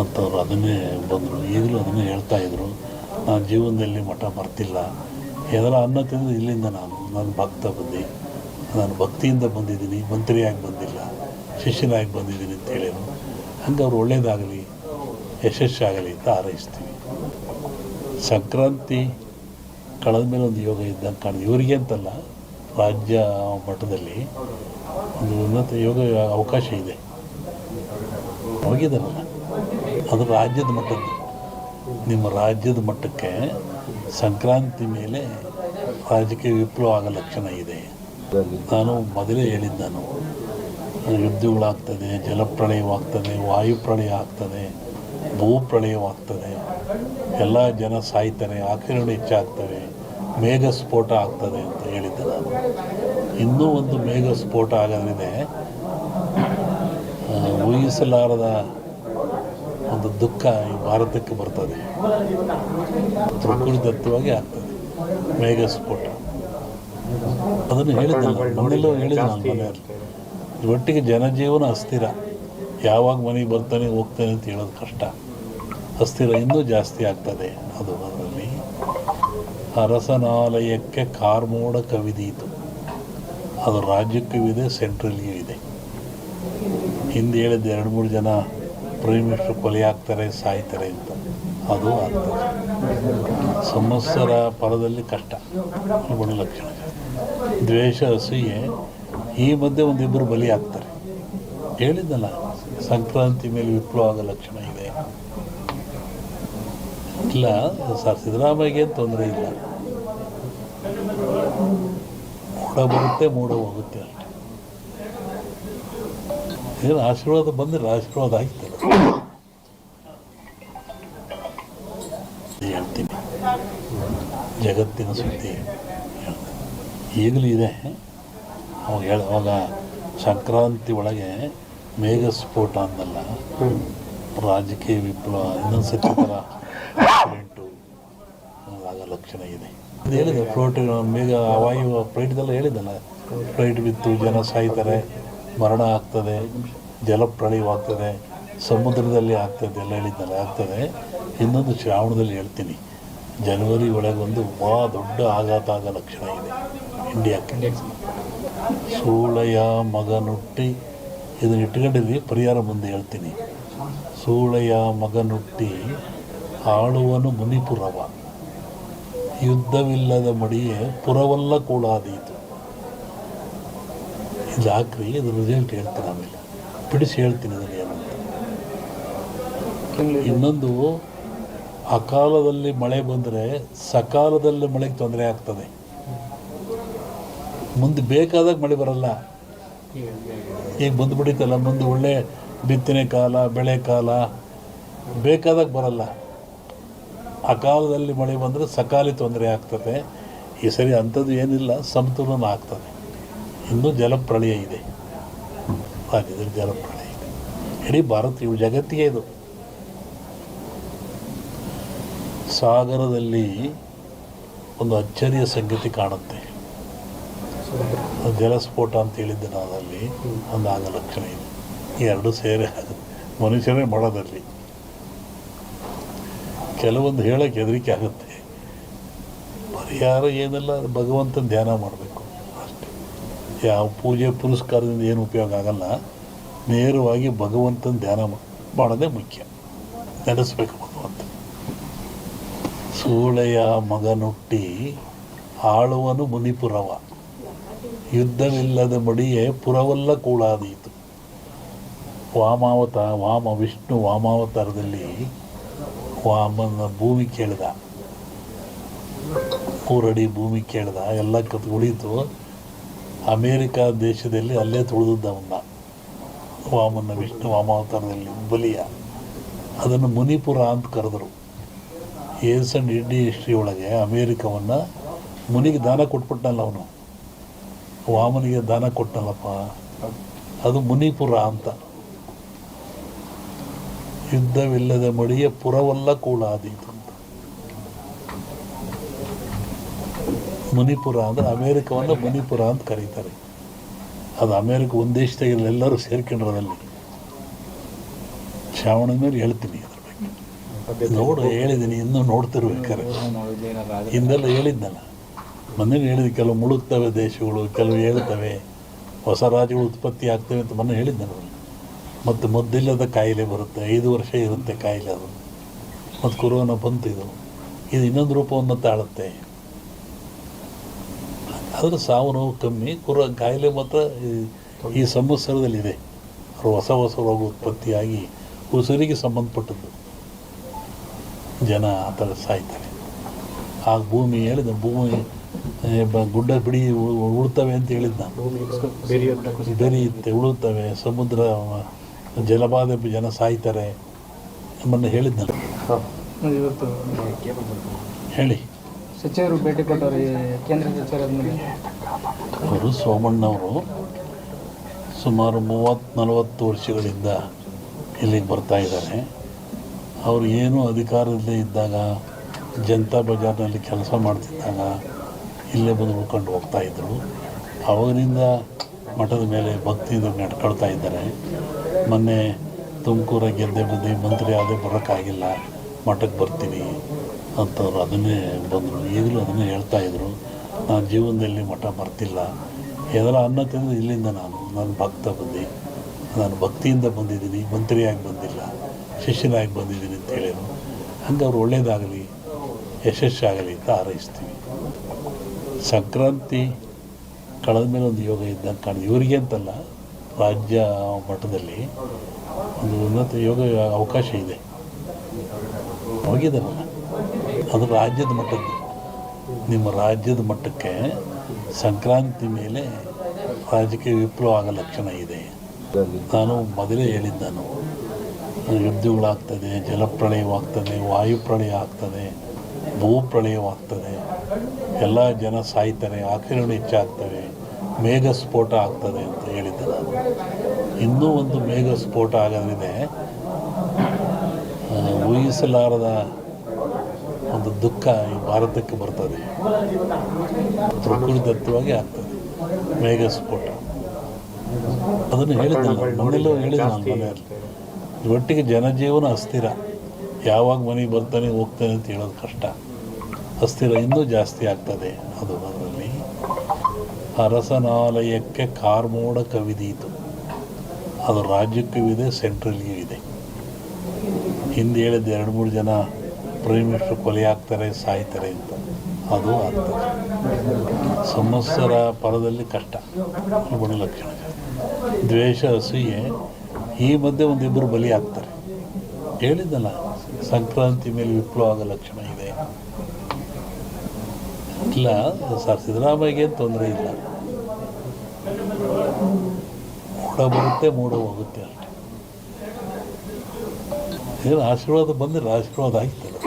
ಅಂಥವ್ರು ಅದನ್ನೇ ಬಂದರು, ಈಗಲೂ ಅದನ್ನೇ ಹೇಳ್ತಾಯಿದ್ರು. ನಾನು ಜೀವನದಲ್ಲಿ ಮಠ ಮರ್ತಿಲ್ಲ, ಏನಾರ ಅನ್ನ ತಿಂದರೆ ಇಲ್ಲಿಂದ ನಾನು ಭಕ್ತ ಬಂದು, ನಾನು ಭಕ್ತಿಯಿಂದ ಬಂದಿದ್ದೀನಿ, ಮಂತ್ರಿಯಾಗಿ ಬಂದಿಲ್ಲ, ಶಿಷ್ಯನಾಗಿ ಬಂದಿದ್ದೀನಿ ಅಂತ ಹೇಳಿದ್ರು. ಹಂಗೆ ಅವ್ರು ಒಳ್ಳೆಯದಾಗಲಿ, ಯಶಸ್ಸಾಗಲಿ ಅಂತ ಹಾರೈಸ್ತೀವಿ. ಸಂಕ್ರಾಂತಿ ಕಳೆದ ಮೇಲೆ ಒಂದು ಯೋಗ ಇದ್ದಂಗೆ ಕಾಣಿದೆ. ಇವರಿಗೆ ಅಂತಲ್ಲ, ರಾಜ್ಯ ಮಟ್ಟದಲ್ಲಿ ಒಂದು ಉನ್ನತ ಯೋಗ ಅವಕಾಶ ಇದೆ. ಹೋಗಿದ್ದಾರಲ್ಲ, ಅದು ರಾಜ್ಯದ ಮಟ್ಟದ್ದು. ನಿಮ್ಮ ರಾಜ್ಯದ ಮಟ್ಟಕ್ಕೆ ಸಂಕ್ರಾಂತಿ ಮೇಲೆ ರಾಜಕೀಯ ವಿಪ್ಲವ ಆಗೋ ಲಕ್ಷಣ ಇದೆ. ನಾನು ಮೊದಲೇ ಹೇಳಿದ್ದು, ಯುದ್ಧಗಳಾಗ್ತದೆ, ಜಲಪ್ರಳಯವಾಗ್ತದೆ, ವಾಯುಪ್ರಳಯ ಆಗ್ತದೆ, ಭೂಪ್ರಳಯವಾಗ್ತದೆ, ಎಲ್ಲ ಜನ ಸಾಯ್ತಾರೆ, ಆಕ್ರಮಣ ಹೆಚ್ಚಾಗ್ತವೆ, ಮೇಘ ಸ್ಫೋಟ ಆಗ್ತದೆ ಅಂತ ಹೇಳಿದ್ದೆ ನಾನು. ಇನ್ನೂ ಒಂದು ಮೇಘ ಸ್ಫೋಟ ಆಗೋದ್ರಿಂದ ಊಹಿಸಲಾರದ ಒಂದು ದುಃಖ ಈ ಭಾರತಕ್ಕೆ ಬರ್ತದೆ. ಪ್ರಕೃತಿದತ್ತವಾಗಿ ಆಗ್ತದೆ ಮೇಘ ಸ್ಫೋಟ. ಅದನ್ನು ಹೇಳಿದ್ದಲ್ಲ, ಮನೆಯಲ್ಲೂ ಹೇಳಿದ್ದೆ ನಾನು ಮನೆಯಲ್ಲಿ. ಒಟ್ಟಿಗೆ ಜನಜೀವನ ಅಸ್ಥಿರ, ಯಾವಾಗ ಮನೆಗೆ ಬರ್ತಾನೆ ಹೋಗ್ತಾನೆ ಅಂತ ಹೇಳೋದು ಕಷ್ಟ. ಅಸ್ಥಿರ ಇನ್ನೂ ಜಾಸ್ತಿ ಆಗ್ತದೆ. ಅದು ಅದರಲ್ಲಿ ಅರಸನಾಲಯಕ್ಕೆ ಕಾರ್ಮೋಡ ಕವಿದೀತು. ಅದು ರಾಜ್ಯಕ್ಕೂ ಇದೆ, ಸೆಂಟ್ರಲ್ಗೂ ಇದೆ. ಹಿಂದೆ ಹೇಳಿದ್ದು 2-3 ಜನ ಪ್ರೈಮ್ ಮಿನಿಸ್ಟರ್ ಕೊಲೆ ಆಗ್ತಾರೆ, ಸಾಯ್ತಾರೆ ಅಂತ. ಅದು ಆಗ್ತದೆ. ಸಂವತ್ಸರ ಪರದಲ್ಲಿ ಕಷ್ಟ, ಒಳ್ಳೆ ಲಕ್ಷಣ. ದ್ವೇಷ, ಅಸೂಯೆ, ಈ ಮಧ್ಯೆ ಒಂದಿಬ್ಬರು ಬಲಿ ಆಗ್ತಾರೆ. ಹೇಳಿದ್ದಲ್ಲ, ಸಂಕ್ರಾಂತಿ ಮೇಲೆ ವಿಪ್ಲವ ಆಗೋ ಲಕ್ಷಣ ಇದೆ. ಇಲ್ಲ ಸರ್, ಸಿದ್ದರಾಮಯ್ಯಗೆ ತೊಂದರೆ ಇಲ್ಲ. ಮೂಡ ಬರುತ್ತೆ, ಮೂಡ ಹೋಗುತ್ತೆ ಅಷ್ಟೆ. ಏನು ಆಶೀರ್ವಾದ ಬಂದರೆ ಆಶೀರ್ವಾದ ಆಗ್ತದೆ. ಹೇಳ್ತೀನಿ, ಜಗತ್ತಿನ ಸುದ್ದಿ ಈಗಲೂ ಇದೆ. ಅವಾಗ ಸಂಕ್ರಾಂತಿ ಒಳಗೆ ಮೇಘ ಸ್ಫೋಟ ಅಂದಲ್ಲ, ರಾಜಕೀಯ ವಿಪ್ಲವ ಇನ್ನೊಂದು ಸತಿ ಥರ ಆಕ್ಸಿಡೆಂಟು ಆಗೋ ಲಕ್ಷಣ ಇದೆ. ಅದು ಹೇಳಿದೆ, ಫ್ಲೋಟ್ ಮೇಘ ವಾಯು ಫ್ಲೈಟ್ದೆಲ್ಲ ಹೇಳಿದ್ದಲ್ಲ, ಫ್ಲೈಟ್ ಬಿತ್ತು, ಜನ ಸಾಯ್ತಾರೆ, ಮರಣ ಆಗ್ತದೆ, ಜಲಪ್ರಳಯವಾಗ್ತದೆ, ಸಮುದ್ರದಲ್ಲಿ ಆಗ್ತದೆ ಎಲ್ಲ ಹೇಳಿದ್ದಲ್ಲ, ಆಗ್ತದೆ. ಇನ್ನೊಂದು ಶ್ರಾವಣದಲ್ಲಿ ಹೇಳ್ತೀನಿ, ಜನವರಿ ಒಳಗೆ ಒಂದು ದೊಡ್ಡ ಆಘಾತ ಆಗೋ ಲಕ್ಷಣ ಇದೆ ಇಂಡಿಯಾಕ್ಕೆ. ಸೂಳೆಯ ಮಗನುಟ್ಟಿ, ಇದನ್ನು ಇಟ್ಕೊಂಡಿದ್ವಿ, ಪರಿಹಾರ ಮುಂದೆ ಹೇಳ್ತೀನಿ. ಸೂಳೆಯ ಮಗನುಟ್ಟಿ ಆಳುವನು ಮುನಿಪುರವ, ಯುದ್ಧವಿಲ್ಲದ ಮಡಿಯೇ ಪುರವಲ್ಲ ಕೂಡಾದೀತು. ಇದು ಹಾಕ್ರಿ, ಇದು ರಿಸಲ್ಟ್ ಹೇಳ್ತೀನಿ, ಆಮೇಲೆ ಬಿಡಿಸಿ ಹೇಳ್ತೀನಿ ಅದನ್ನು ಏನಂತ. ಇನ್ನೊಂದು, ಅಕಾಲದಲ್ಲಿ ಮಳೆ ಬಂದರೆ ಸಕಾಲದಲ್ಲಿ ಮಳೆಗೆ ತೊಂದರೆ ಆಗ್ತದೆ. ಮುಂದೆ ಬೇಕಾದಾಗ ಮಳೆ ಬರಲ್ಲ. ಈಗ ಬಂದುಬಿಡಿತಲ್ಲ, ಮುಂದೆ ಒಳ್ಳೆ ಬಿತ್ತನೆ ಕಾಲ, ಬೆಳೆ ಕಾಲ, ಬೇಕಾದಾಗ ಬರಲ್ಲ. ಅಕಾಲದಲ್ಲಿ ಮಳೆ ಬಂದರೆ ಸಕಾಲಿ ತೊಂದರೆ ಆಗ್ತದೆ. ಈ ಸರಿ ಅಂಥದ್ದು ಏನಿಲ್ಲ, ಸಮತೋಲನ ಆಗ್ತದೆ. ಇನ್ನೂ ಜಲಪ್ರಳಯ ಇದೆ, ರಾಜ್ಯದಲ್ಲಿ ಜಲಪ್ರಳಯ ಇದೆ. ಇಡೀ ಭಾರತ, ಇವು ಜಗತ್ತಿಗೆ ಇದು. ಸಾಗರದಲ್ಲಿ ಒಂದು ಅಚ್ಚರಿಯ ಸಂಗತಿ ಕಾಣುತ್ತೆ. ಜಲಸ್ಫೋಟ ಅಂತ ಹೇಳಿದ್ದೆ ನಾನು, ಅಲ್ಲಿ ಒಂದು ಆಗ ಲಕ್ಷಣ ಇದೆ. ಈ ಎರಡು ಸೇರಿ ಮನುಷ್ಯರೇ ಮಾಡೋದಲ್ಲಿ ಕೆಲವೊಂದು ಹೇಳೋಕ್ಕೆ ಹೆದರಿಕೆ ಆಗುತ್ತೆ. ಪರಿಹಾರ ಏನೆಲ್ಲ, ಭಗವಂತನ ಧ್ಯಾನ ಮಾಡಬೇಕು ಅಷ್ಟೇ. ಯಾವ ಪೂಜೆ ಪುರಸ್ಕಾರದಿಂದ ಏನು ಉಪಯೋಗ ಆಗಲ್ಲ. ನೇರವಾಗಿ ಭಗವಂತನ ಧ್ಯಾನ ಮಾಡೋದೇ ಮುಖ್ಯ. ನೆನೆಸ್ಬೇಕು ಭಗವಂತ. ಸೂಳೆಯ ಮಗನುಟ್ಟಿ ಆಳುವನು ಮುನಿಪುರವ, ಯುದ್ಧವಿಲ್ಲದ ಮಡಿಯೇ ಪುರವಲ್ಲ ಕೂಡಾದೀತು. ವಿಷ್ಣು ವಾಮಾವತಾರದಲ್ಲಿ ವಾಮನ ಭೂಮಿ ಕೇಳಿದ, 3 ಅಡಿ ಭೂಮಿ ಕೇಳಿದ, ಎಲ್ಲ ಉಳಿತು. ಅಮೇರಿಕಾ ದೇಶದಲ್ಲಿ ಅಲ್ಲೇ ತುಳಿದವನ್ನ ವಾಮನ ವಿಷ್ಣು ವಾಮಾವತಾರದಲ್ಲಿ ಬಲಿಯ. ಅದನ್ನು ಮುನಿಪುರ ಅಂತ ಕರೆದರು. ಏನ್ಸಂಡ್ ಇಂಡಿಯಾ ಹಿಸ್ಟ್ರಿ ಒಳಗೆ ಅಮೇರಿಕವನ್ನು ಮುನಿಗೆ ದಾನ ಕೊಟ್ಬಿಟ್ಟನಲ್ಲ ಅವನು, ವಾಮನಿಗೆ ದಾನ ಕೊಟ್ಟನಲ್ಲಪ್ಪ, ಅದು ಮುನಿಪುರ ಅಂತ. ಯುದ್ಧವಿಲ್ಲದ ಮಡಿಯ ಪುರವಲ್ಲ ಕೂಡಾದೀತು ಅಂತ. ಮುನಿಪುರ ಅಂದರೆ ಅಮೇರಿಕವನ್ನು ಮುನಿಪುರ ಅಂತ ಕರೀತಾರೆ. ಅದು ಅಮೇರಿಕ ಒಂದು ದೇಶದಾಗೆಲ್ಲ ಎಲ್ಲರೂ ಸೇರ್ಕೊಂಡ್ರದಲ್ಲಿ. ಶ್ರಾವಣದ ಮೇಲೆ ಹೇಳ್ತೀನಿ. ನೋಡು ಹೇಳಿದ್ದೀನಿ, ಇನ್ನೂ ನೋಡ್ತಿರ್ಬೇಕಾರೆ. ಹಿಂದೆಲ್ಲ ಹೇಳಿದ್ನಲ್ಲ, ಮೊನ್ನೆ ಹೇಳಿದ್ದೆ, ಕೆಲವು ಮುಳುಗ್ತವೆ ದೇಶಗಳು, ಕೆಲವು ಹೇಳ್ತವೆ, ಹೊಸ ರಾಜ್ಯಗಳು ಉತ್ಪತ್ತಿ ಆಗ್ತವೆ ಅಂತ ಮೊನ್ನೆ ಹೇಳಿದ್ನಲ್ಲ. ಮತ್ತು ಮದ್ದಿಲ್ಲದ ಕಾಯಿಲೆ ಬರುತ್ತೆ, 5 ವರ್ಷ ಇರುತ್ತೆ ಕಾಯಿಲೆ ಅದು. ಮತ್ತು ಕೊರೋನಾ ಬಂತು, ಇದು ಇನ್ನೊಂದು ರೂಪವನ್ನು ತಾಳುತ್ತೆ. ಆದರೆ ಸಾವು ನೋವು ಕಮ್ಮಿ, ಕಾಯಿಲೆ ಮಾತ್ರ ಈ ಸಂವತ್ಸರದಲ್ಲಿದೆ. ಹೊಸ ರೋಗ ಉತ್ಪತ್ತಿಯಾಗಿ ಉಸಿರಿಗೆ ಸಂಬಂಧಪಟ್ಟದ್ದು, ಜನ ಆ ಥರ ಸಾಯ್ತಾರೆ. ಆ ಭೂಮಿ ಹೇಳಿದ, ಭೂಮಿ ಗುಡ್ಡ ಬಿಡಿ ಉಳ್ತವೆ ಅಂತ ಹೇಳಿದ್ದು ನಾನು. ಬೆರೆಯುತ್ತೆ, ಉಳುತ್ತವೆ, ಸಮುದ್ರ ಜಲಬಾಧೆ, ಜನ ಸಾಯ್ತಾರೆ ನಮ್ಮನ್ನು ಹೇಳಿದ್ನಲ್ಲ. ಹೇಳಿ. ಸಚಿವರು ಭೇಟಿ ಕೊಟ್ಟವರು, ಕೇಂದ್ರ ಸಚಿವರಾದ ಅವರು ಸೋಮಣ್ಣವರು ಸುಮಾರು 30-40 ವರ್ಷಗಳಿಂದ ಇಲ್ಲಿಗೆ ಬರ್ತಾ ಇದ್ದಾರೆ. ಅವರು ಏನೂ ಅಧಿಕಾರದಲ್ಲೇ ಇದ್ದಾಗ, ಜನತಾ ಬಜಾರ್ನಲ್ಲಿ ಕೆಲಸ ಮಾಡ್ತಿದ್ದಾಗ ಇಲ್ಲೇ ಬಂದು ಉಳ್ಕೊಂಡು ಹೋಗ್ತಾಯಿದ್ರು. ಅವಾಗಿನಿಂದ ಮಠದ ಮೇಲೆ ಭಕ್ತಿಯಿಂದ ನಡ್ಕೊಳ್ತಾ ಇದ್ದಾರೆ. ಮೊನ್ನೆ ತುಮಕೂರ ಗೆದ್ದೆ ಬಂದು ಮಂತ್ರಿ ಆದೇ ಬರೋಕ್ಕಾಗಿಲ್ಲ, ಮಠಕ್ಕೆ ಬರ್ತೀನಿ ಅಂತವ್ರು ಅದನ್ನೇ ಬಂದರು. ಈಗಲೂ ಅದನ್ನೇ ಹೇಳ್ತಾಯಿದ್ರು, ನಾನು ಜೀವನದಲ್ಲಿ ಮಠ ಬರ್ತಿಲ್ಲ, ಏನಾರ ಅನ್ನ ತಿಂದು ಇಲ್ಲಿಂದ ನಾನು ಭಕ್ತ ಬಂದು, ನಾನು ಭಕ್ತಿಯಿಂದ ಬಂದಿದ್ದೀನಿ, ಮಂತ್ರಿಯಾಗಿ ಬಂದಿಲ್ಲ, ಶಿಷ್ಯನಾಗಿ ಬಂದಿದ್ದೀನಿ ಅಂತ ಹೇಳಿದರು. ಹಂಗೆ ಅವ್ರು ಒಳ್ಳೆಯದಾಗಲಿ, ಯಶಸ್ಸಾಗಲಿ ಅಂತ ಹಾರೈಸ್ತೀವಿ. ಸಂಕ್ರಾಂತಿ ಕಳೆದ ಮೇಲೆ ಒಂದು ಯೋಗ ಇದ್ದಂಗೆ ಕಾಣಿದೆ. ಇವರಿಗೆ ಅಂತಲ್ಲ, ರಾಜ್ಯ ಮಟ್ಟದಲ್ಲಿ ಒಂದು ಉನ್ನತ ಯೋಗ ಅವಕಾಶ ಇದೆ. ಹೋಗಿದ್ದಾರಲ್ಲ, ಅದು ರಾಜ್ಯದ ಮಟ್ಟದ್ದು. ನಿಮ್ಮ ರಾಜ್ಯದ ಮಟ್ಟಕ್ಕೆ ಸಂಕ್ರಾಂತಿ ಮೇಲೆ ರಾಜಕೀಯ ವಿಪ್ಲವ ಆಗೋ ಲಕ್ಷಣ ಇದೆ. ನಾನು ಮೊದಲೇ ಹೇಳಿದ್ದೆ, ಯುದ್ಧಗಳಾಗ್ತದೆ, ಜಲಪ್ರಳಯವಾಗ್ತದೆ, ವಾಯುಪ್ರಳಯ ಆಗ್ತದೆ, ಭೂಪ್ರಳಯವಾಗ್ತದೆ, ಎಲ್ಲ ಜನ ಸಾಯ್ತಾರೆ, ಆಕ್ರಮಣ ಹೆಚ್ಚಾಗ್ತವೆ, ಮೇಘ ಸ್ಫೋಟ ಆಗ್ತದೆ ಅಂತ ಹೇಳಿದ್ದೆ ನಾನು. ಇನ್ನೂ ಒಂದು ಮೇಘ ಸ್ಫೋಟ ಆಗೋದ್ರಿದೆ, ಊಹಿಸಲಾರದ ಒಂದು ದುಃಖ ಈ ಭಾರತಕ್ಕೆ ಬರ್ತದೆ. ಪ್ರಕೃತಿದತ್ತವಾಗಿ ಆಗ್ತದೆ ಮೇಘ ಸ್ಫೋಟ. ಅದನ್ನು ಹೇಳಿದ್ನಲ್ಲ, ಮನೆಯಲ್ಲೂ ಹೇಳಿದ್ದೆ ನಾನು ಮನೆಯಲ್ಲಿ. ಒಟ್ಟಿಗೆ ಜನಜೀವನ ಅಸ್ಥಿರ, ಯಾವಾಗ ಮನೆಗೆ ಬರ್ತಾನೆ ಹೋಗ್ತಾನೆ ಅಂತ ಹೇಳೋದು ಕಷ್ಟ. ಅಸ್ಥಿರ ಇನ್ನೂ ಜಾಸ್ತಿ ಆಗ್ತದೆ. ಅದರಲ್ಲಿ ಅರಸನಾಲಯಕ್ಕೆ ಕಾರ್ಮೋಡ ಕವಿದೀತು. ಅದು ರಾಜ್ಯಕ್ಕೂ ಇದೆ, ಸೆಂಟ್ರಲ್ಗೂ ಇದೆ. ಹಿಂದೆ ಹೇಳಿದ್ದು 2-3 ಜನ ಪ್ರೈಮ್ ಮಿನಿಸ್ಟರ್ ಕೊಲೆ ಆಗ್ತಾರೆ, ಸಾಯ್ತಾರೆ ಅಂತ, ಅದು ಆಗ್ತದೆ. ಸಂವತ್ಸರ ಪರದಲ್ಲಿ ಕಷ್ಟ, ಗುಣ ಲಕ್ಷಣ. ದ್ವೇಷ, ಅಸೂಯೆ, ಈ ಮಧ್ಯೆ ಒಂದಿಬ್ಬರು ಬಲಿ ಆಗ್ತಾರೆ. ಹೇಳಿದ್ದಲ್ಲ, ಸಂಕ್ರಾಂತಿ ಮೇಲೆ ವಿಪ್ಲವ ಆಗೋ ಲಕ್ಷಣ ಇದೆ. ಇಲ್ಲ ಸರ್, ಸಿದ್ದರಾಮಯ್ಯಗೇನು ತೊಂದರೆ ಇಲ್ಲ, ಮೂಡ ಬರುತ್ತೆ, ಮೂಡ ಹೋಗುತ್ತೆ ಅಷ್ಟೇ. ಏನು ಆಶೀರ್ವಾದ ಬಂದರೆ ಆಶೀರ್ವಾದ ಆಗ್ತದೆ.